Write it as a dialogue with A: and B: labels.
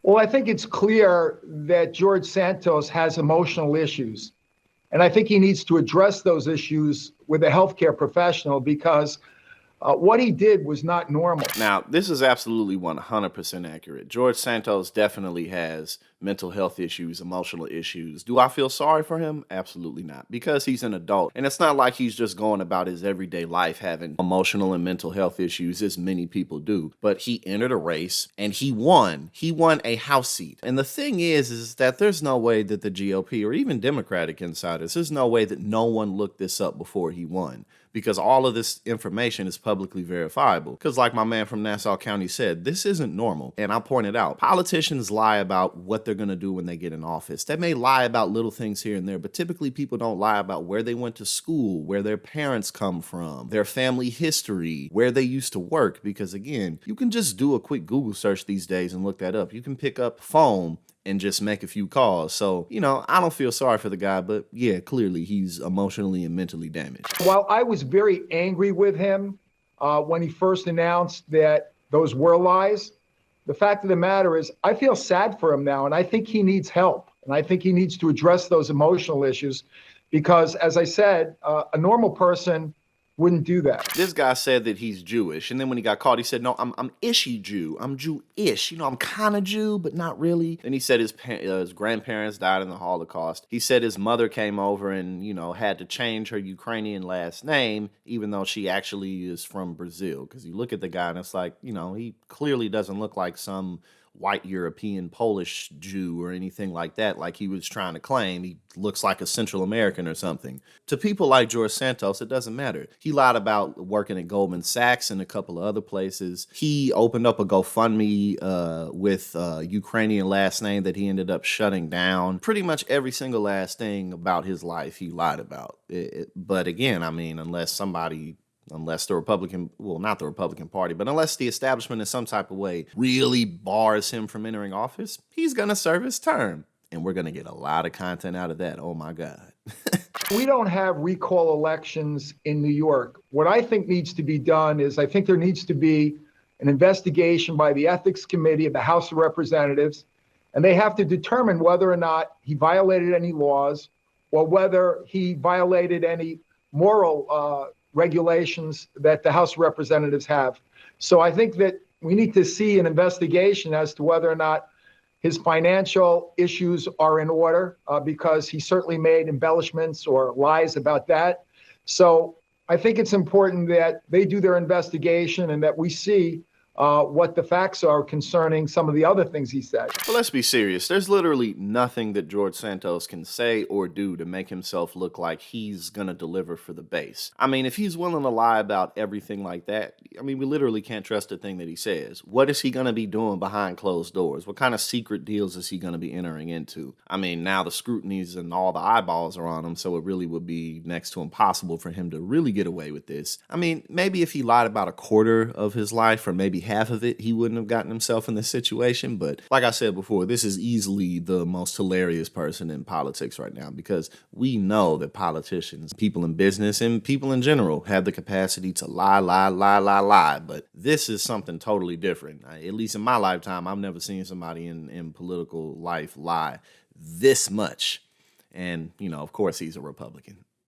A: Well, I think it's clear that George Santos has emotional issues. And I think he needs to address those issues with a healthcare professional because what he did was not normal.
B: Now, this is absolutely 100% accurate. George Santos definitely has mental health issues, emotional issues. Do I feel sorry for him? Absolutely not, because he's an adult. And it's not like he's just going about his everyday life having emotional and mental health issues, as many people do. But he entered a race and he won. He won a House seat. And the thing is that there's no way that the GOP or even Democratic insiders, there's no way that no one looked this up before he won, because all of this information is publicly verifiable. Because like my man from Nassau County said, this isn't normal. And I pointed out, politicians lie about what they're going to do when they get in office. They may lie about little things here and there, but typically people don't lie about where they went to school, where their parents come from, their family history, where they used to work. Because again, you can just do a quick Google search these days and look that up. You can pick up phone and just make a few calls. So, I don't feel sorry for the guy, but yeah, clearly he's emotionally and mentally damaged.
A: While I was very angry with him when he first announced that those were lies, the fact of the matter is I feel sad for him now, and I think he needs help. And I think he needs to address those emotional issues because, as I said, a normal person wouldn't do that.
B: This guy said that he's Jewish, and then when he got caught, he said, no, I'm ishy Jew. I'm Jewish. I'm kind of Jew, but not really. Then he said his grandparents died in the Holocaust. He said his mother came over and, had to change her Ukrainian last name, even though she actually is from Brazil. Because you look at the guy and it's like, he clearly doesn't look like some white European Polish Jew or anything like that, like he was trying to claim. He looks like a Central American or something. To people like George Santos, it doesn't matter. He lied about working at Goldman Sachs and a couple of other places. He opened up a GoFundMe with a Ukrainian last name that he ended up shutting down. Pretty much every single last thing about his life he lied about. But again, unless the Republican, well, not the Republican Party, but unless the establishment in some type of way really bars him from entering office, he's going to serve his term. And we're going to get a lot of content out of that. Oh, my God.
A: We don't have recall elections in New York. What I think needs to be done is I think there needs to be an investigation by the Ethics Committee of the House of Representatives, and they have to determine whether or not he violated any laws or whether he violated any moral regulations that the House of Representatives have. So I think that we need to see an investigation as to whether or not his financial issues are in order, because he certainly made embellishments or lies about that. So I think it's important that they do their investigation and that we see what the facts are concerning some of the other things he said.
B: Well, let's be serious. There's literally nothing that George Santos can say or do to make himself look like he's going to deliver for the base. I mean, if he's willing to lie about everything like that, we literally can't trust a thing that he says. What is he going to be doing behind closed doors? What kind of secret deals is he going to be entering into? Now the scrutinies and all the eyeballs are on him, so it really would be next to impossible for him to really get away with this. Maybe if he lied about a quarter of his life or maybe half of it, he wouldn't have gotten himself in this situation. But like I said before, this is easily the most hilarious person in politics right now, because we know that politicians, people in business, and people in general have the capacity to lie. But this is something totally different. At least in my lifetime, I've never seen somebody in political life lie this much. And, of course, he's a Republican.